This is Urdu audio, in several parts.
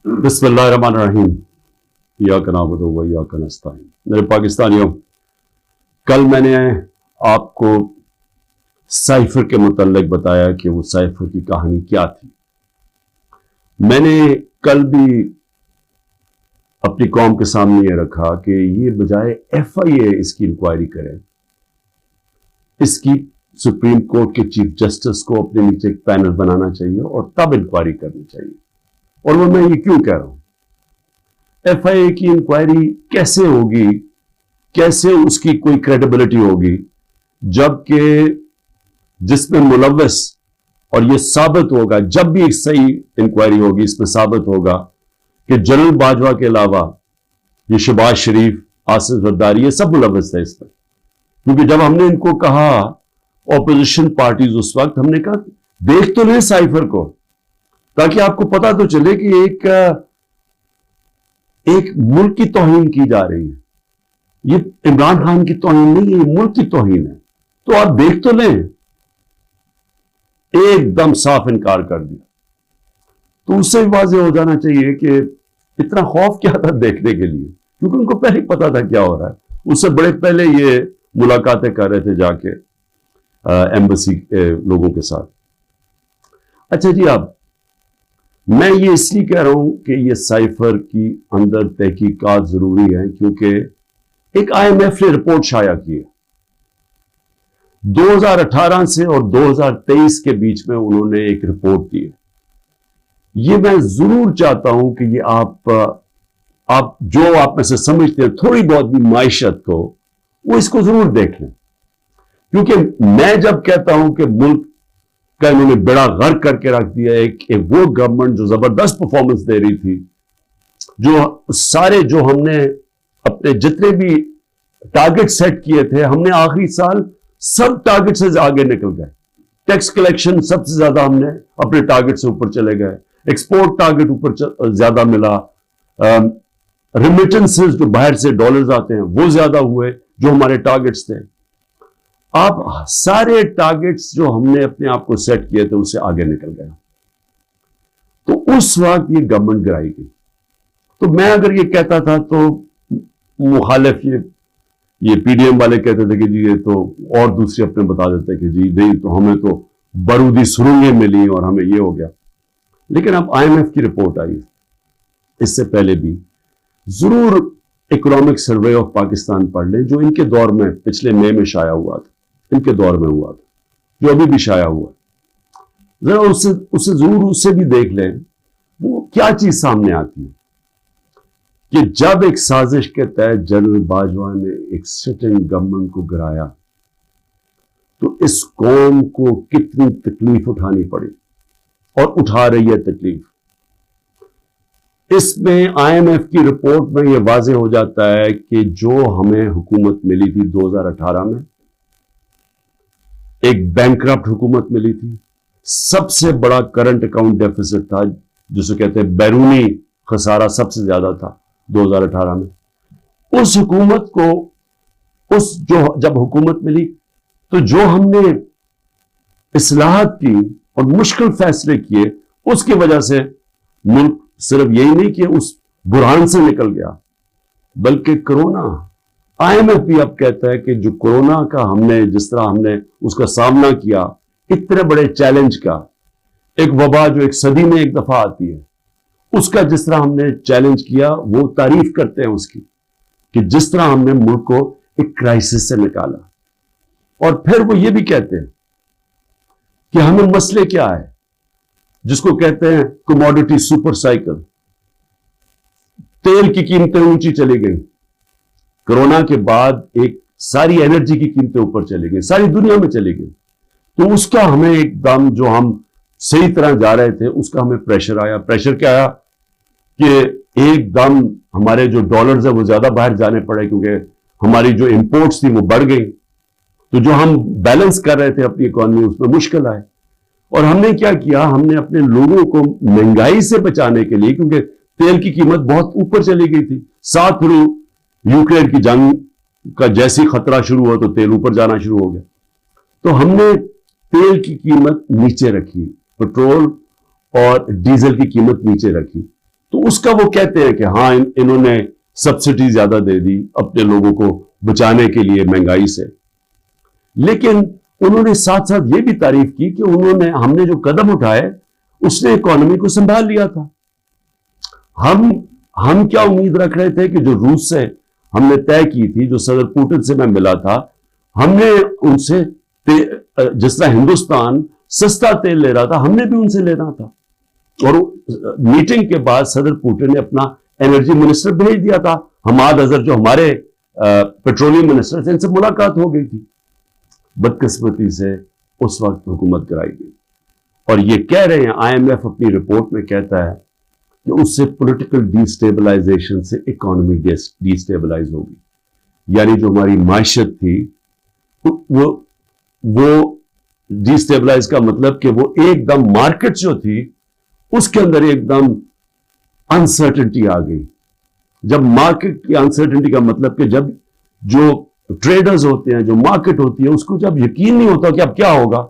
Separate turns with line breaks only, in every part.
بسم اللہ الرحمن الرحیم ایاک نعبد و ایاک نستعین۔ میرے پاکستانیوں، کل میں نے آپ کو سائفر کے متعلق بتایا کہ وہ سائفر کی کہانی کیا تھی۔ میں نے کل بھی اپنی قوم کے سامنے یہ رکھا کہ یہ بجائے ایف آئی اے اس کی انکوائری کرے، اس کی سپریم کورٹ کے چیف جسٹس کو اپنے نیچے ایک پینل بنانا چاہیے اور تب انکوائری کرنی چاہیے۔ اور وہ میں یہ کیوں کہہ رہا ہوں؟ ایف آئی اے کی انکوائری کیسے ہوگی، کیسے اس کی کوئی کریڈیبلٹی ہوگی، جبکہ جس میں ملوث، اور یہ ثابت ہوگا جب بھی ایک صحیح انکوائری ہوگی، اس میں ثابت ہوگا کہ جنرل باجوہ کے علاوہ یہ شہباز شریف، آصف زرداری، یہ سب ملوث تھے اس میں۔ کیونکہ جب ہم نے ان کو کہا، اپوزیشن پارٹیز اس وقت، ہم نے کہا دیکھ تو لیں سائفر کو، تاکہ آپ کو پتا تو چلے کہ ایک ملک کی توہین کی جا رہی ہے۔ یہ عمران خان کی توہین نہیں ہے، یہ ملک کی توہین ہے، تو آپ دیکھ تو لیں۔ ایک دم صاف انکار کر دیا۔ تو اس سے واضح ہو جانا چاہیے کہ اتنا خوف کیا تھا دیکھنے کے لیے، کیونکہ ان کو پہلے ہی پتا تھا کیا ہو رہا ہے۔ اس سے بڑے پہلے یہ ملاقاتیں کر رہے تھے جا کے ایمبیسی لوگوں کے ساتھ۔ اچھا جی، اب میں یہ اس لیے کہہ رہا ہوں کہ یہ سائفر کی اندر تحقیقات ضروری ہیں، کیونکہ ایک آئی ایم ایف نے رپورٹ شائع کی ہے 2018 سے اور 2023 کے بیچ میں، انہوں نے ایک رپورٹ دی ہے۔ یہ میں ضرور چاہتا ہوں کہ یہ آپ جو آپ میں سے سمجھتے ہیں تھوڑی بہت بھی معیشت کو، وہ اس کو ضرور دیکھ لیں، کیونکہ میں جب کہتا ہوں کہ ملک کا انہوں نے بڑا غرق کر کے رکھ دیا ہے، کہ وہ گورنمنٹ جو زبردست پرفارمنس دے رہی تھی، جو ہم نے اپنے جتنے بھی ٹارگٹ سیٹ کیے تھے، ہم نے آخری سال سب ٹارگٹ سے آگے نکل گئے۔ ٹیکس کلیکشن سب سے زیادہ ہم نے اپنے ٹارگٹ سے اوپر چلے گئے، ایکسپورٹ ٹارگٹ اوپر زیادہ ملا، ریمیٹنسز جو باہر سے ڈالرز آتے ہیں وہ زیادہ ہوئے جو ہمارے ٹارگٹس تھے۔ آپ سارے ٹارگٹس جو ہم نے اپنے آپ کو سیٹ کیے تھے اس سے آگے نکل گئے۔ تو اس وقت یہ گورنمنٹ گرائی گئی۔ تو میں اگر یہ کہتا تھا تو مخالف یہ پی ڈی ایم والے کہتے تھے کہ جی یہ تو، اور دوسرے اپنے بتا دیتے کہ جی نہیں تو ہمیں تو بارودی سرنگیں ملی اور ہمیں یہ ہو گیا۔ لیکن اب آئی ایم ایف کی رپورٹ آئی، اس سے پہلے بھی ضرور اکنامک سروے آف پاکستان پڑھ لیں، جو ان کے دور میں پچھلے مئی میں شائع ہوا تھا، ان کے دور میں ہوا تھا، جو ابھی بھی شائع ہوا ہے۔ ذرا اسے ضرور اس سے بھی دیکھ لیں، وہ کیا چیز سامنے آتی ہے کہ جب ایک سازش کے تحت جنرل باجوہ نے ایک سٹنگ گورنمنٹ کو گرایا تو اس قوم کو کتنی تکلیف اٹھانی پڑی اور اٹھا رہی ہے تکلیف۔ اس میں آئی ایم ایف کی رپورٹ میں یہ واضح ہو جاتا ہے کہ جو ہمیں حکومت ملی تھی 2018 میں، ایک بینکرپٹ حکومت ملی تھی، سب سے بڑا کرنٹ اکاؤنٹ ڈیفیسٹ تھا، جسے کہتے ہیں بیرونی خسارہ سب سے زیادہ تھا 2018 میں۔ اس حکومت کو جب حکومت ملی تو جو ہم نے اصلاحات کی اور مشکل فیصلے کیے، اس کی وجہ سے ملک صرف یہی نہیں کہ اس بحران سے نکل گیا، بلکہ کرونا، آئی ایم ایف بھی اب کہتا ہے کہ جو کرونا کا جس طرح ہم نے اس کا سامنا کیا، اتنے بڑے چیلنج کا، ایک وبا جو ایک صدی میں ایک دفعہ آتی ہے، اس کا جس طرح ہم نے چیلنج کیا، وہ تعریف کرتے ہیں اس کی کہ جس طرح ہم نے ملک کو ایک کرائسس سے نکالا۔ اور پھر وہ یہ بھی کہتے ہیں کہ ہمیں مسئلے کیا ہے، جس کو کہتے ہیں کموڈٹی سپر سائیکل۔ تیل کی قیمتیں اونچی چلی گئی، کرونا کے بعد ایک ساری انرجی کی قیمتیں اوپر چلی گئی، ساری دنیا میں چلی گئی۔ تو اس کا ہمیں ایک دم جو ہم صحیح طرح جا رہے تھے، اس کا ہمیں پریشر آیا۔ پریشر کیا آیا کہ ایک دم ہمارے جو ڈالرز ہیں وہ زیادہ باہر جانے پڑے، کیونکہ ہماری جو امپورٹس تھی وہ بڑھ گئی، تو جو ہم بیلنس کر رہے تھے اپنی اکانومی، اس میں مشکل آئے۔ اور ہم نے کیا کیا، ہم نے اپنے لوگوں کو مہنگائی سے بچانے کے لیے، کیونکہ تیل کی قیمت بہت اوپر چلی گئی تھی، ساتھ پھر یوکرین کی جنگ کا جیسی خطرہ شروع ہوا تو تیل اوپر جانا شروع ہو گیا، تو ہم نے تیل کی قیمت نیچے رکھی، پٹرول اور ڈیزل کی قیمت نیچے رکھی، تو اس کا وہ کہتے ہیں کہ ہاں انہوں نے سبسڈی زیادہ دے دی اپنے لوگوں کو بچانے کے لیے مہنگائی سے، لیکن انہوں نے ساتھ ساتھ یہ بھی تعریف کی کہ ہم نے جو قدم اٹھائے اس نے اکانومی کو سنبھال لیا تھا۔ ہم کیا امید رکھ رہے تھے کہ جو روس سے ہم نے طے کی تھی، جو صدر پوٹن سے میں ملا تھا، ہم نے ان سے جس طرح ہندوستان سستا تیل لے رہا تھا، ہم نے بھی ان سے لینا تھا۔ اور میٹنگ کے بعد صدر پوٹن نے اپنا انرجی منسٹر بھیج دیا تھا، حماد اظہر جو ہمارے پیٹرولیم منسٹر تھے، ان سے ملاقات ہو گئی تھی۔ بدقسمتی سے اس وقت حکومت کرائی گئی، اور یہ کہہ رہے ہیں آئی ایم ایف اپنی رپورٹ میں کہتا ہے کہ اس سے پولیٹیکل ڈی سٹیبلائزیشن سے اکانومی ڈی سٹیبلائز ہوگی، یعنی جو ہماری معیشت تھی وہ ڈی سٹیبلائز کا مطلب کہ وہ ایک دم مارکیٹ جو تھی اس کے اندر ایک دم انسرٹنٹی آ گئی۔ جب مارکیٹ کی انسرٹنٹی کا مطلب کہ جب جو ٹریڈرز ہوتے ہیں، جو مارکیٹ ہوتی ہے، اس کو جب یقین نہیں ہوتا کہ اب کیا ہوگا،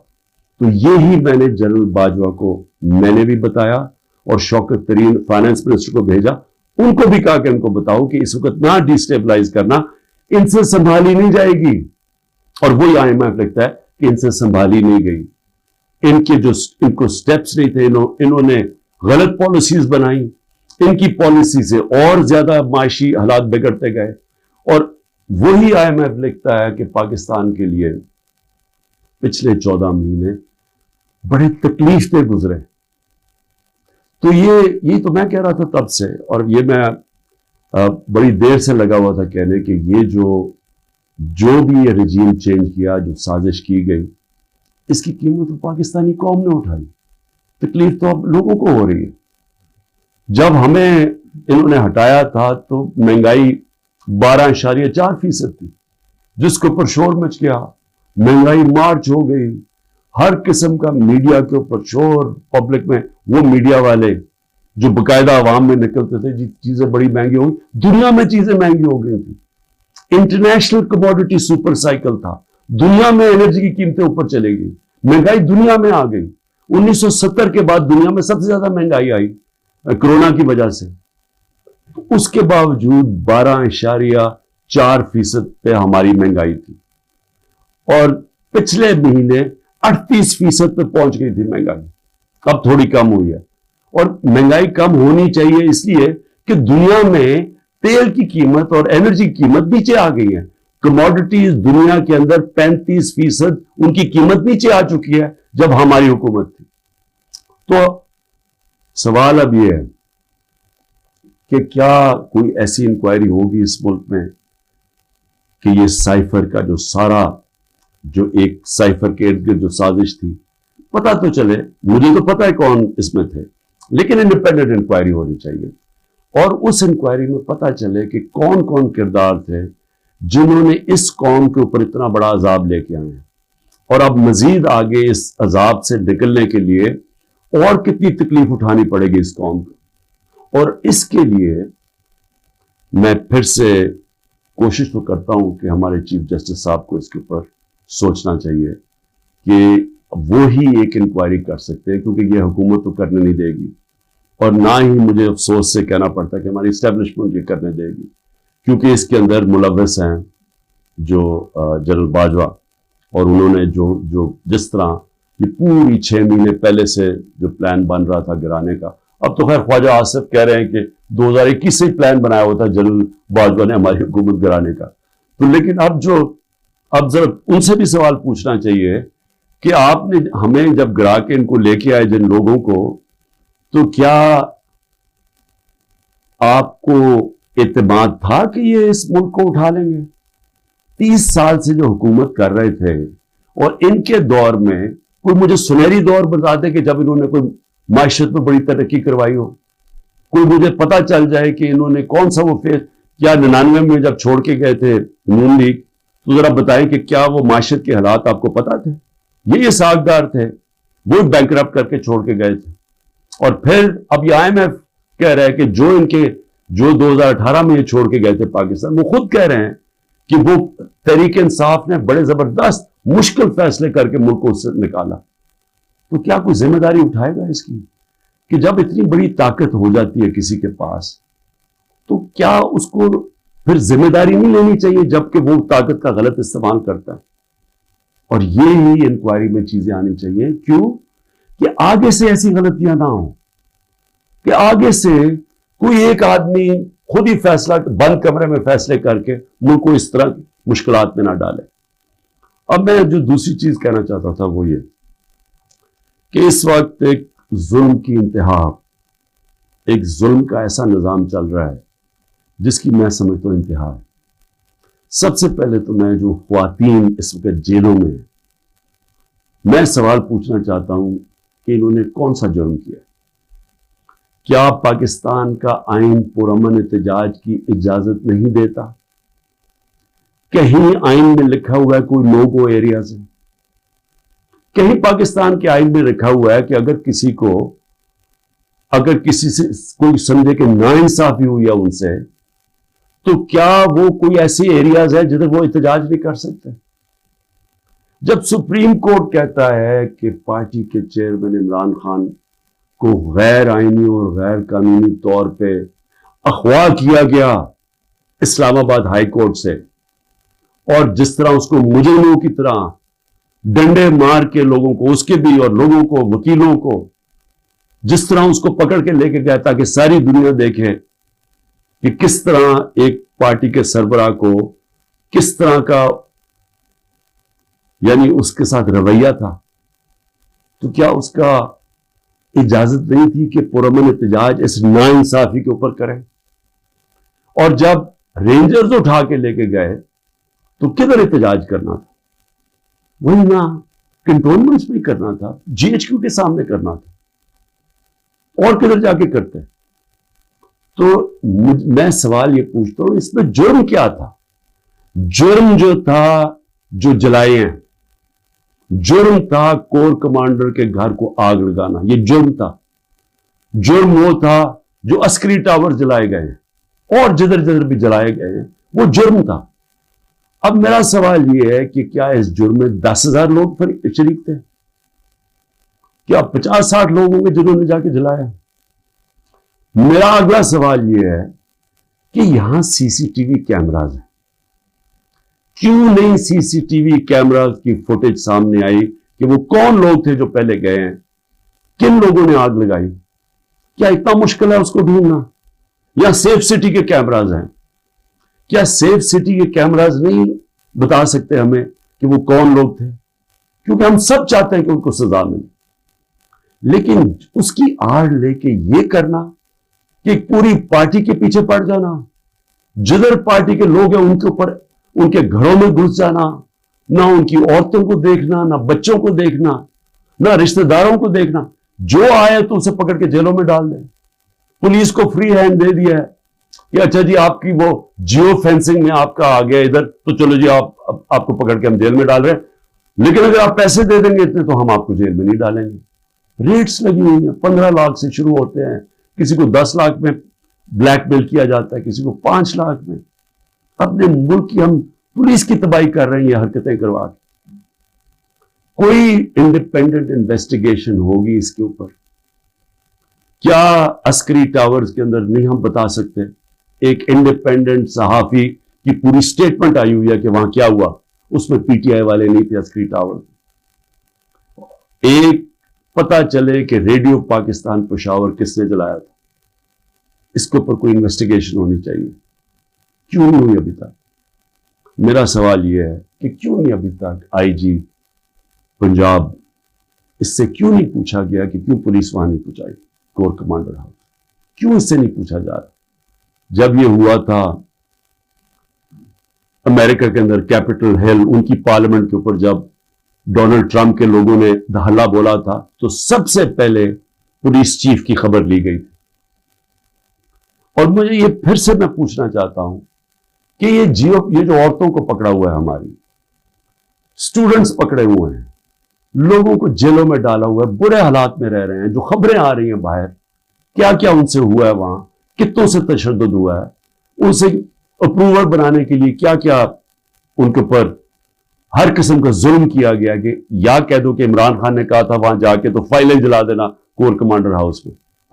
تو یہی میں نے جنرل باجوہ کو میں نے بھی بتایا اور شوکت ترین فائنانس منسٹر کو بھیجا، ان کو بھی کہا کہ ان کو بتاؤ کہ اس وقت نہ ڈی سٹیبلائز کرنا، ان سے سنبھالی نہیں جائے گی۔ اور وہی آئی ایم ایف لکھتا ہے کہ ان سے سنبھالی نہیں گئی، ان کو سٹیپس نہیں تھے، انہوں نے غلط پالیسیز بنائی، ان کی پالیسی سے اور زیادہ معاشی حالات بگڑتے گئے۔ اور وہی آئی ایم ایف لکھتا ہے کہ پاکستان کے لیے پچھلے 14 مہینے بڑے تکلیف دہ گزرے۔ تو یہ تو میں کہہ رہا تھا تب سے، اور یہ میں بڑی دیر سے لگا ہوا تھا کہنے کہ یہ جو بھی یہ رجیم چینج کیا، جو سازش کی گئی، اس کی قیمت تو پاکستانی قوم نے اٹھائی، تکلیف تو اب لوگوں کو ہو رہی ہے۔ جب ہمیں انہوں نے ہٹایا تھا تو مہنگائی 12.4% تھی، جس کے اوپر شور مچ گیا، مہنگائی مارچ ہو گئی، ہر قسم کا میڈیا کے اوپر شور، پبلک میں وہ میڈیا والے جو باقاعدہ عوام میں نکلتے تھے جی چیزیں بڑی مہنگی ہوئی، دنیا میں چیزیں مہنگی ہو گئی تھی، انٹرنیشنل کموڈٹی سپر سائیکل تھا، دنیا میں انرجی کی قیمتیں اوپر چلے گئی، مہنگائی دنیا میں آ گئی۔ 1970 کے بعد دنیا میں سب سے زیادہ مہنگائی آئی کرونا کی وجہ سے، اس کے باوجود 12.4% پہ ہماری مہنگائی تھی، اور پچھلے مہینے 38% پہ پہنچ گئی تھی مہنگائی، اب تھوڑی کم ہوئی ہے۔ اور مہنگائی کم ہونی چاہیے اس لیے کہ دنیا میں تیل کی قیمت اور انرجی کی قیمت نیچے آ گئی ہے، کموڈٹیز دنیا کے اندر 35% ان کی قیمت نیچے آ چکی ہے جب ہماری حکومت تھی۔ تو سوال اب یہ ہے کہ کیا کوئی ایسی انکوائری ہوگی اس ملک میں کہ یہ سائفر کا جو ایک سائفر کے ارد گرد جو سازش تھی، پتا تو چلے، مجھے تو پتا ہے کون اس میں تھے، لیکن انڈیپینڈنٹ انکوائری ہونی چاہیے، اور اس انکوائری میں پتا چلے کہ کون کون کردار تھے جنہوں نے اس قوم کے اوپر اتنا بڑا عذاب لے کے آئے ہیں، اور اب مزید آگے اس عذاب سے نکلنے کے لیے اور کتنی تکلیف اٹھانی پڑے گی اس قوم کو۔ اور اس کے لیے میں پھر سے کوشش تو کرتا ہوں کہ ہمارے چیف جسٹس صاحب کو اس کے اوپر سوچنا چاہیے کہ وہی ایک انکوائری کر سکتے ہیں، کیونکہ یہ حکومت تو کرنے نہیں دے گی، اور نہ ہی مجھے افسوس سے کہنا پڑتا کہ ہماری اسٹیبلشمنٹ یہ کرنے دے گی، کیونکہ اس کے اندر ملوث ہیں جو جنرل باجوہ، اور انہوں نے جو جس طرح یہ پوری 6 مہینے پہلے سے جو پلان بن رہا تھا گرانے کا، اب تو خیر خواجہ آصف کہہ رہے ہیں کہ 2021 سے ہی پلان بنایا ہوا تھا جنرل باجوہ نے ہماری حکومت گرانے کا، تو لیکن اب ذرا ان سے بھی سوال پوچھنا چاہیے کہ آپ نے ہمیں جب گرا کے ان کو لے کے آئے جن لوگوں کو، تو کیا آپ کو اعتماد تھا کہ یہ اس ملک کو اٹھا لیں گے؟ 30 سال سے جو حکومت کر رہے تھے، اور ان کے دور میں کوئی مجھے سنہری دور بتا دے کہ جب انہوں نے کوئی معیشت میں بڑی ترقی کروائی ہو، کوئی مجھے پتا چل جائے کہ انہوں نے کون سا وہ کیا 99 میں جب چھوڑ کے گئے تھے نون لیگ، تو ذرا بتائیں کہ کیا وہ معیشت کے حالات آپ کو پتا تھے؟ یہ ساکھدار تھے، وہ بینکرپٹ کر کے چھوڑ کے گئے تھے، اور پھر اب یہ آئی ایم ایف کہہ رہا ہے کہ جو 2018 میں یہ چھوڑ کے گئے تھے پاکستان، وہ خود کہہ رہے ہیں کہ وہ تحریک انصاف نے بڑے زبردست مشکل فیصلے کر کے ملک کو اس سے نکالا، تو کیا کوئی ذمہ داری اٹھائے گا اس کی کہ جب اتنی بڑی طاقت ہو جاتی ہے کسی کے پاس تو کیا اس کو پھر ذمہ داری نہیں لینی چاہیے جبکہ وہ طاقت کا غلط استعمال کرتا ہے؟ اور یہ انکوائری میں چیزیں آنی چاہیے. کیوں؟ کہ آگے سے ایسی غلطیاں نہ ہوں کہ آگے سے کوئی ایک آدمی خود ہی فیصلہ بند کمرے میں فیصلے کر کے ملک کو اس طرح مشکلات میں نہ ڈالے. اب میں جو دوسری چیز کہنا چاہتا تھا وہ یہ کہ اس وقت ایک ظلم کی انتہا، ایک ظلم کا ایسا نظام چل رہا ہے جس کی میں سمجھتا ہوں انتہا ہے. سب سے پہلے تو میں جو خواتین اس وقت جیلوں میں ہیں، میں سوال پوچھنا چاہتا ہوں کہ انہوں نے کون سا جرم کیا؟ کیا پاکستان کا آئین پرامن احتجاج کی اجازت نہیں دیتا؟ کہیں آئین میں لکھا ہوا ہے کوئی نو گو ایریاز ہے؟ کہیں پاکستان کے آئین میں لکھا ہوا ہے کہ اگر کسی سے کوئی سمجھے کہ ناانصافی ہوئی ہے ان سے تو کیا وہ کوئی ایسی ایریاز ہے جدھر وہ احتجاج نہیں کر سکتے؟ جب سپریم کورٹ کہتا ہے کہ پارٹی کے چیئرمین عمران خان کو غیر آئینی اور غیر قانونی طور پہ اغوا کیا گیا اسلام آباد ہائی کورٹ سے، اور جس طرح اس کو مجرموں کی طرح ڈنڈے مار کے لوگوں کو، اس کے بھی اور لوگوں کو، وکیلوں کو، جس طرح اس کو پکڑ کے لے کے گیا تاکہ ساری دنیا دیکھے کہ کس طرح ایک پارٹی کے سربراہ کو کس طرح کا یعنی اس کے ساتھ رویہ تھا، تو کیا اس کا اجازت نہیں تھی کہ پرامن احتجاج اس ناانصافی کے اوپر کریں؟ اور جب رینجرز اٹھا کے لے کے گئے تو کدھر احتجاج کرنا تھا؟ وہی نہ کنٹونمنٹس میں کرنا تھا، جی ایچ کیو کے سامنے کرنا تھا، اور کدھر جا کے کرتے؟ تو میں سوال یہ پوچھتا ہوں اس میں جرم کیا تھا؟ جرم جو تھا جو جلائے ہیں، جرم تھا کور کمانڈر کے گھر کو آگ لگانا، یہ جرم تھا. جرم وہ تھا جو عسکری ٹاور جلائے گئے ہیں اور جدھر جدھر بھی جلائے گئے ہیں وہ جرم تھا. اب میرا سوال یہ ہے کہ کیا اس جرم میں 10,000 لوگ شریک تھے؟ کیا 50-60 لوگ ہوں گے جنہوں نے جا کے جلایا؟ میرا اگلا سوال یہ ہے کہ یہاں سی سی ٹی وی کیمراز ہیں، کیوں نہیں سی سی ٹی وی کیمراز کی فوٹیج سامنے آئی کہ وہ کون لوگ تھے جو پہلے گئے ہیں، کن لوگوں نے آگ لگائی؟ کیا اتنا مشکل ہے اس کو ڈھونڈنا؟ یا سیف سٹی کے کیمراز ہیں، کیا سیف سٹی کے کیمراز نہیں بتا سکتے ہمیں کہ وہ کون لوگ تھے؟ کیونکہ ہم سب چاہتے ہیں کہ ان کو سزا ملے، لیکن اس کی آڑ لے کے یہ کرنا کہ پوری پارٹی کے پیچھے پڑ جانا، جدھر پارٹی کے لوگ ہیں ان کے اوپر، ان کے گھروں میں گھس جانا، نہ ان کی عورتوں کو دیکھنا، نہ بچوں کو دیکھنا، نہ رشتہ داروں کو دیکھنا، جو آئے تو اسے پکڑ کے جیلوں میں ڈال دیں. پولیس کو فری ہینڈ دے دیا ہے کہ اچھا جی آپ کی وہ جیو فینسنگ میں آپ کا آ گیا ادھر تو چلو جی آپ کو پکڑ کے ہم جیل میں ڈال رہے ہیں، لیکن اگر آپ پیسے دے دیں گے اتنے تو ہم آپ کو جیل میں نہیں ڈالیں گے. ریٹس لگی ہوئی ہیں، 15 لاکھ سے شروع ہوتے ہیں، کسی کو 10 لاکھ میں بلیک میل کیا جاتا ہے، کسی کو 5 لاکھ میں. اپنے ملک کی ہم پولیس کی تباہی کر رہے ہیں یہ حرکتیں کروا کے. کوئی انڈیپینڈنٹ انویسٹیگیشن ہوگی اس کے اوپر؟ کیا عسکری ٹاورز کے اندر نہیں ہم بتا سکتے؟ ایک انڈیپینڈنٹ صحافی کی پوری سٹیٹمنٹ آئی ہوئی ہے کہ وہاں کیا ہوا، اس میں پی ٹی آئی والے نہیں تھے عسکری ٹاور. ایک پتا چلے کہ ریڈیو پاکستان پشاور کس نے جلایا تھا، اس کے اوپر کوئی انویسٹیگیشن ہونی چاہیے. کیوں نہیں ہوئی ابھی تک؟ میرا سوال یہ ہے کہ کیوں نہیں ابھی تک آئی جی پنجاب اس سے کیوں نہیں پوچھا گیا کہ کیوں پولیس وہاں نہیں پہنچائی کور کمانڈر ہاؤس؟ کیوں اس سے نہیں پوچھا جا رہا؟ جب یہ ہوا تھا امریکہ کے اندر کیپٹل ہل، ان کی پارلیمنٹ کے اوپر جب ڈونلڈ ٹرمپ کے لوگوں نے دھلا بولا تھا تو سب سے پہلے پولیس چیف کی خبر لی گئی تھی. اور مجھے یہ پھر سے میں پوچھنا چاہتا ہوں کہ یہ جو عورتوں کو پکڑا ہوا ہے، ہماری اسٹوڈنٹس پکڑے ہوئے ہیں، لوگوں کو جیلوں میں ڈالا ہوا ہے، برے حالات میں رہ رہے ہیں، جو خبریں آ رہی ہیں باہر، کیا کیا ان سے ہوا ہے، وہاں کتوں سے تشدد ہوا ہے، ان سے اپروول بنانے کے لیے کیا کیا ان کے اوپر ہر قسم کا ظلم کیا گیا. کہ یا کہہ دو کہ عمران خان نے کہا تھا وہاں جا کے تو فائلیں جلا دینا کور کمانڈر ہاؤس میں،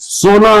16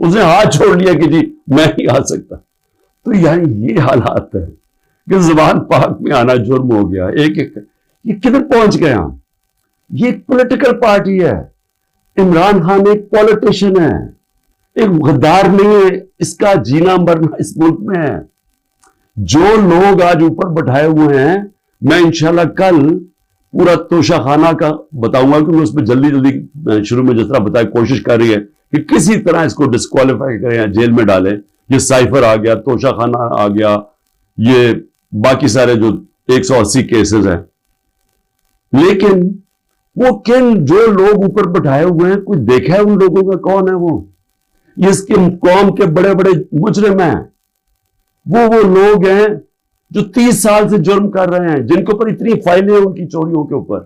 اس نے ہاتھ چھوڑ لیا کہ جی میں نہیں آ سکتا. تو یعنی یہ حالات ہے کہ زبان پاک میں آنا جرم ہو گیا. یہ کدھر پہنچ گئے ہم؟ یہ ایک پولیٹیکل پارٹی ہے. عمران خان ایک پولیٹیشین ہے, ایک غدار نہیں ہے. اس کا جینا مرنا اس ملک میں ہے. جو لوگ آج اوپر بٹھائے ہوئے ہیں, میں انشاءاللہ کل پورا توشہ خانہ کا بتاؤں گا, کہ اس میں جلدی شروع میں جس طرح بتایا کوشش کر رہی ہے کہ کسی طرح اس کو ڈسکوالیفائی کریں یا جیل میں ڈالیں. یہ سائفر آ گیا, توشہ خانہ آ گیا, یہ باقی سارے جو 180 کیسز ہیں. لیکن وہ جو لوگ اوپر بٹھائے ہوئے ہیں, کوئی دیکھا ہے ان لوگوں کا کون ہے وہ؟ یہ اس کی قوم کے بڑے بڑے مجرم ہیں. وہ لوگ ہیں جو 30 سال سے جرم کر رہے ہیں, جن کے اوپر اتنی فائلیں ہیں ان کی چوریوں کے اوپر.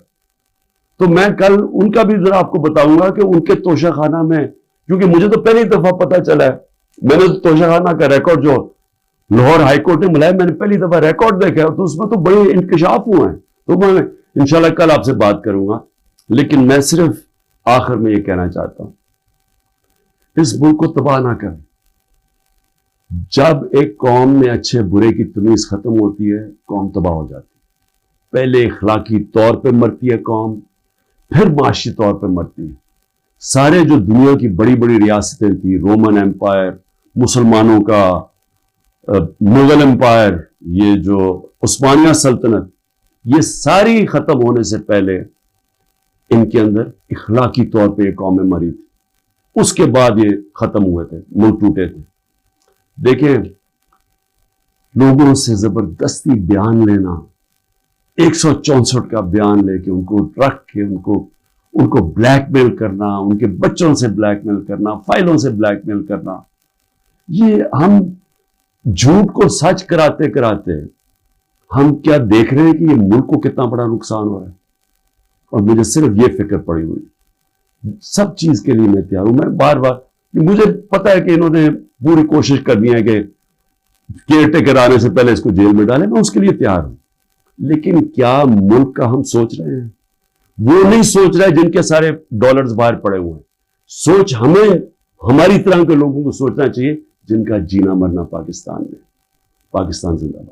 تو میں کل ان کا بھی ذرا آپ کو بتاؤں گا کہ ان کے توشہ خانہ میں, کیونکہ مجھے تو پہلی دفعہ پتا چلا ہے, میں نے توشہ خانہ کا ریکارڈ جو لاہور ہائی کورٹ نے ملایا, میں نے پہلی دفعہ ریکارڈ دیکھا, تو اس میں تو بڑے انکشاف ہوئے ہیں. تو میں انشاءاللہ کل آپ سے بات کروں گا. لیکن میں صرف آخر میں یہ کہنا چاہتا ہوں, اس ملک کو تباہ نہ کریں. جب ایک قوم میں اچھے برے کی تمیز ختم ہوتی ہے, قوم تباہ ہو جاتی ہے. پہلے اخلاقی طور پہ مرتی ہے قوم, پھر معاشی طور پہ مرتی ہے. سارے جو دنیا کی بڑی بڑی ریاستیں تھیں, رومن ایمپائر, مسلمانوں کا مغل ایمپائر, یہ جو عثمانیہ سلطنت, یہ ساری ختم ہونے سے پہلے ان کے اندر اخلاقی طور پہ یہ قومیں مری تھی. اس کے بعد یہ ختم ہوئے تھے, ملک ٹوٹے تھے. دیکھیں, لوگوں سے زبردستی بیان لینا, 164 کا بیان لے کے ان کو رکھ کے ان کو بلیک میل کرنا, ان کے بچوں سے بلیک میل کرنا, فائلوں سے بلیک میل کرنا, یہ ہم جھوٹ کو سچ کراتے کراتے ہم کیا دیکھ رہے ہیں کہ یہ ملک کو کتنا بڑا نقصان ہو رہا ہے. اور مجھے صرف یہ فکر پڑی ہوئی, سب چیز کے لیے میں تیار ہوں. میں بار بار, مجھے پتا ہے کہ انہوں نے پوری کوشش کرنی ہے کہ کیئر ٹیکر آنے سے پہلے اس کو جیل میں ڈالیں, میں اس کے لیے تیار ہوں. لیکن کیا ملک کا ہم سوچ رہے ہیں؟ وہ نہیں سوچ رہے جن کے سارے ڈالرز باہر پڑے ہوئے ہیں. سوچ ہمیں, ہماری طرح کے لوگوں کو سوچنا چاہیے جن کا جینا مرنا پاکستان میں. پاکستان زندہ باد.